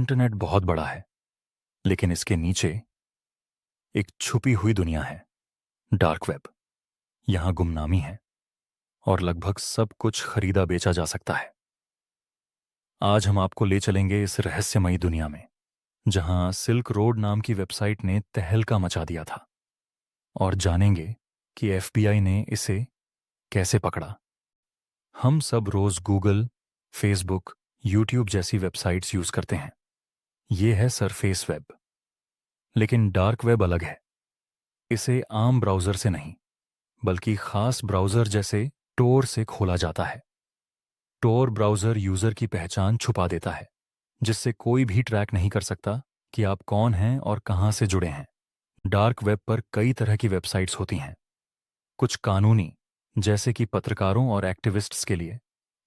Internet बहुत बड़ा है, लेकिन इसके नीचे एक छुपी हुई दुनिया है, डार्क वेब। यहां गुमनामी है और लगभग सब कुछ खरीदा बेचा जा सकता है। आज हम आपको ले चलेंगे इस रहस्यमयी दुनिया में, जहां सिल्क रोड नाम की वेबसाइट ने तहलका मचा दिया था, और जानेंगे कि एफबीआई ने इसे कैसे पकड़ा। हम सब रोज गूगल, फेसबुक, यूट्यूब जैसी वेबसाइट्स यूज करते हैं। ये है सरफेस वेब। लेकिन डार्क वेब अलग है। इसे आम ब्राउजर से नहीं, बल्कि खास ब्राउजर जैसे टोर से खोला जाता है। टोर ब्राउजर यूजर की पहचान छुपा देता है, जिससे कोई भी ट्रैक नहीं कर सकता कि आप कौन हैं और कहां से जुड़े हैं। डार्क वेब पर कई तरह की वेबसाइट्स होती हैं, कुछ कानूनी, जैसे कि पत्रकारों और एक्टिविस्ट्स के लिए,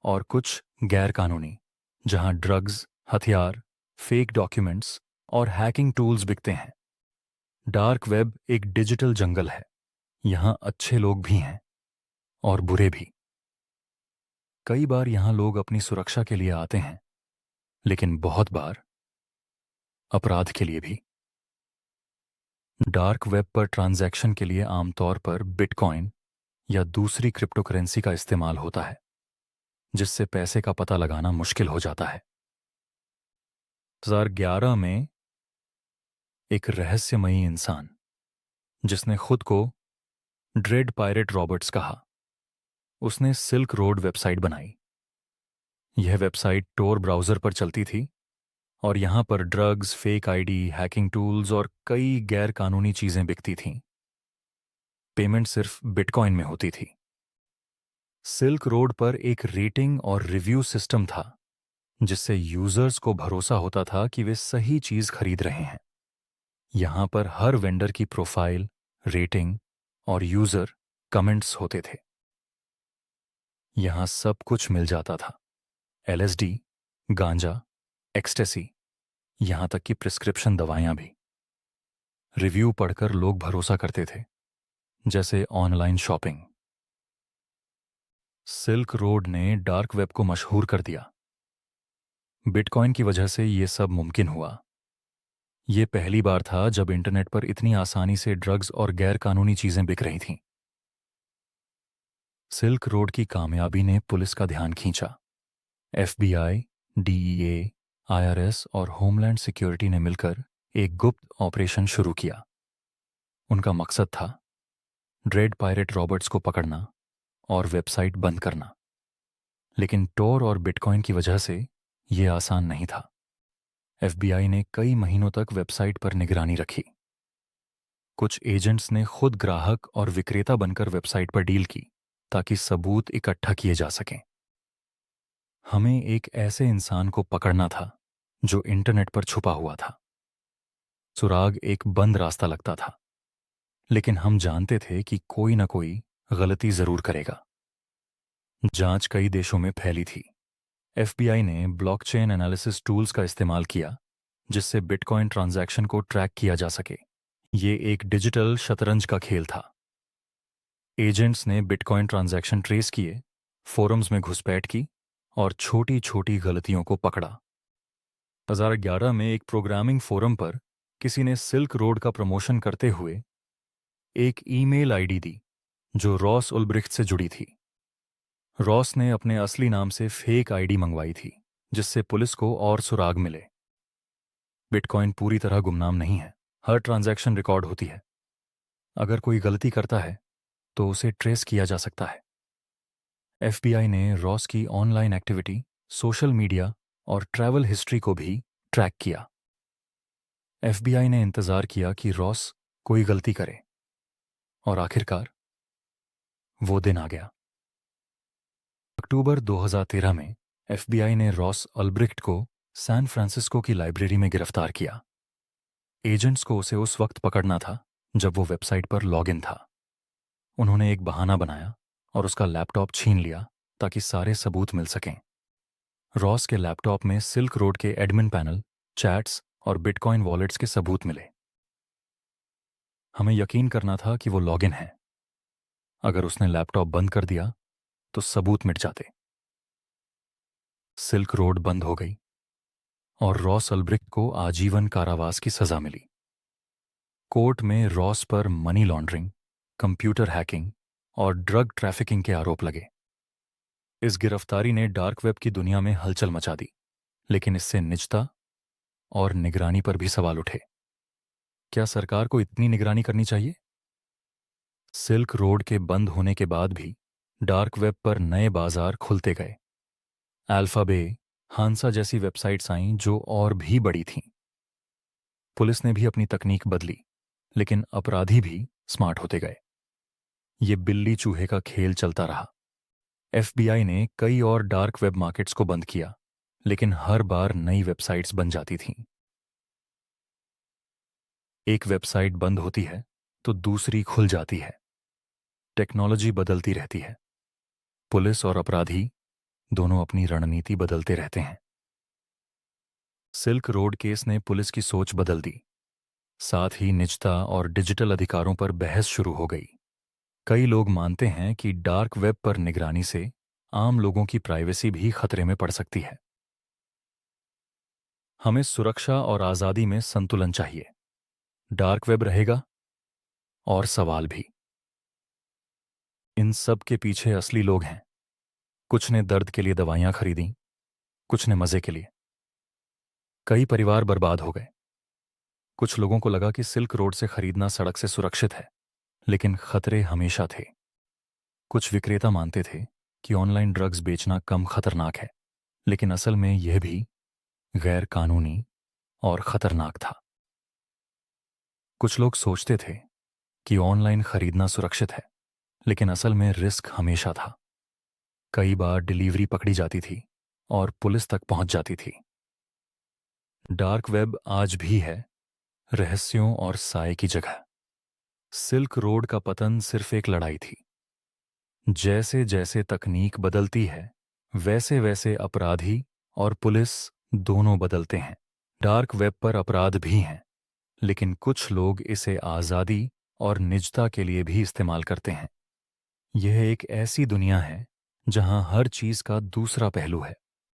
और कुछ गैर कानूनी, जहां ड्रग्स, हथियार, फेक डॉक्यूमेंट्स और हैकिंग टूल्स बिकते हैं। डार्क वेब एक डिजिटल जंगल है। यहां अच्छे लोग भी हैं और बुरे भी। कई बार यहां लोग अपनी सुरक्षा के लिए आते हैं, लेकिन बहुत बार अपराध के लिए भी। डार्क वेब पर ट्रांजैक्शन के लिए आमतौर पर बिटकॉइन या दूसरी क्रिप्टोकरेंसी का इस्तेमाल होता है, जिससे पैसे का पता लगाना मुश्किल हो जाता है। 2011 में एक रहस्यमयी इंसान, जिसने खुद को ड्रेड पायरेट रॉबर्ट्स कहा, उसने सिल्क रोड वेबसाइट बनाई। यह वेबसाइट टोर ब्राउजर पर चलती थी, और यहां पर drugs, fake ID, hacking tools और कई गैर कानूनी चीजें बिकती थीं। पेमेंट सिर्फ बिटकॉइन में होती थी। सिल्क रोड पर एक रेटिंग और रिव्यू सिस्टम था, जिससे यूजर्स को भरोसा होता था कि वे सही चीज खरीद रहे हैं। यहां पर हर वेंडर की प्रोफाइल, रेटिंग और यूजर कमेंट्स होते थे। यहां सब कुछ मिल जाता था, एलएसडी, गांजा, एक्सटेसी, यहां तक कि प्रिस्क्रिप्शन दवाइयां भी। रिव्यू पढ़कर लोग भरोसा करते थे, जैसे ऑनलाइन शॉपिंग। सिल्क रोड ने डार्क वेब को मशहूर कर दिया। बिटकॉइन की वजह से ये सब मुमकिन हुआ। ये पहली बार था जब इंटरनेट पर इतनी आसानी से ड्रग्स और गैर कानूनी चीजें बिक रही थीं। सिल्क रोड की कामयाबी ने पुलिस का ध्यान खींचा। एफबीआई, डीईए, आईआरएस और होमलैंड सिक्योरिटी ने मिलकर एक गुप्त ऑपरेशन शुरू किया। उनका मकसद था ड्रेड पायरेट रॉबर्ट्स को पकड़ना और वेबसाइट बंद करना। लेकिन टोर और बिटकॉइन की वजह से यह आसान नहीं था। एफबीआई ने कई महीनों तक वेबसाइट पर निगरानी रखी। कुछ एजेंट्स ने खुद ग्राहक और विक्रेता बनकर वेबसाइट पर डील की, ताकि सबूत इकट्ठा किए जा सकें। हमें एक ऐसे इंसान को पकड़ना था जो इंटरनेट पर छुपा हुआ था। सुराग एक बंद रास्ता लगता था, लेकिन हम जानते थे कि कोई न कोई गलती जरूर करेगा। जांच कई देशों में फैली थी। एफबीआई ने ब्लॉकचेन एनालिसिस टूल्स का इस्तेमाल किया, जिससे बिटकॉइन ट्रांजैक्शन को ट्रैक किया जा सके। ये एक डिजिटल शतरंज का खेल था। एजेंट्स ने बिटकॉइन ट्रांजैक्शन ट्रेस किए, फोरम्स में घुसपैठ की और छोटी छोटी गलतियों को पकड़ा। 2011 में एक प्रोग्रामिंग फोरम पर किसी ने सिल्क रोड का प्रमोशन करते हुए एक ईमेल आईडी दी, जो रॉस उल्ब्रिख्ट से जुड़ी थी। रॉस ने अपने असली नाम से फेक आईडी मंगवाई थी, जिससे पुलिस को और सुराग मिले। बिटकॉइन पूरी तरह गुमनाम नहीं है। हर ट्रांजैक्शन रिकॉर्ड होती है। अगर कोई गलती करता है तो उसे ट्रेस किया जा सकता है। एफबीआई ने रॉस की ऑनलाइन एक्टिविटी, सोशल मीडिया और ट्रैवल हिस्ट्री को भी ट्रैक किया। एफबीआई ने इंतजार किया कि रॉस कोई गलती करे, और आखिरकार वो दिन आ गया। अक्टूबर 2013 में एफबीआई ने रॉस अल्ब्रिक्ट को सैन फ्रांसिस्को की लाइब्रेरी में गिरफ्तार किया। एजेंट्स को उसे उस वक्त पकड़ना था जब वो वेबसाइट पर लॉगिन था। उन्होंने एक बहाना बनाया और उसका लैपटॉप छीन लिया, ताकि सारे सबूत मिल सकें। रॉस के लैपटॉप में सिल्क रोड के एडमिन पैनल, चैट्स और बिटकॉइन वॉलेट्स के सबूत मिले। हमें यकीन करना था कि वो लॉगिन है। अगर उसने लैपटॉप बंद कर दिया तो सबूत मिट जाते। सिल्क रोड बंद हो गई और रॉस अल्ब्रिक्ट को आजीवन कारावास की सजा मिली। कोर्ट में रॉस पर मनी लॉन्ड्रिंग, कंप्यूटर हैकिंग और ड्रग ट्रैफिकिंग के आरोप लगे। इस गिरफ्तारी ने डार्क वेब की दुनिया में हलचल मचा दी, लेकिन इससे निजता और निगरानी पर भी सवाल उठे। क्या सरकार को इतनी निगरानी करनी चाहिए? सिल्क रोड के बंद होने के बाद भी डार्क वेब पर नए बाजार खुलते गए। अल्फाबे, हांसा जैसी वेबसाइट्स आईं जो और भी बड़ी थीं। पुलिस ने भी अपनी तकनीक बदली, लेकिन अपराधी भी स्मार्ट होते गए। ये बिल्ली चूहे का खेल चलता रहा। एफबीआई ने कई और डार्क वेब मार्केट्स को बंद किया, लेकिन हर बार नई वेबसाइट्स बन जाती थीं। एक वेबसाइट बंद होती है तो दूसरी खुल जाती है। टेक्नोलॉजी बदलती रहती है। पुलिस और अपराधी दोनों अपनी रणनीति बदलते रहते हैं। सिल्क रोड केस ने पुलिस की सोच बदल दी। साथ ही निजता और डिजिटल अधिकारों पर बहस शुरू हो गई। कई लोग मानते हैं कि डार्क वेब पर निगरानी से आम लोगों की प्राइवेसी भी खतरे में पड़ सकती है। हमें सुरक्षा और आज़ादी में संतुलन चाहिए। डार्क वेब रहेगा और सवाल भी। इन सब के पीछे असली लोग हैं। कुछ ने दर्द के लिए दवाइयां खरीदी, कुछ ने मजे के लिए। कई परिवार बर्बाद हो गए। कुछ लोगों को लगा कि सिल्क रोड से खरीदना सड़क से सुरक्षित है, लेकिन खतरे हमेशा थे। कुछ विक्रेता मानते थे कि ऑनलाइन ड्रग्स बेचना कम खतरनाक है, लेकिन असल में यह भी गैर कानूनी और खतरनाक था। कुछ लोग सोचते थे कि ऑनलाइन खरीदना सुरक्षित है, लेकिन असल में रिस्क हमेशा था। कई बार डिलीवरी पकड़ी जाती थी और पुलिस तक पहुंच जाती थी। डार्क वेब आज भी है, रहस्यों और साए की जगह। सिल्क रोड का पतन सिर्फ एक लड़ाई थी। जैसे जैसे तकनीक बदलती है, वैसे वैसे अपराधी और पुलिस दोनों बदलते हैं। डार्क वेब पर अपराध भी हैं, लेकिन कुछ लोग इसे आज़ादी और निजता के लिए भी इस्तेमाल करते हैं। यह एक ऐसी दुनिया है जहां हर चीज का दूसरा पहलू है।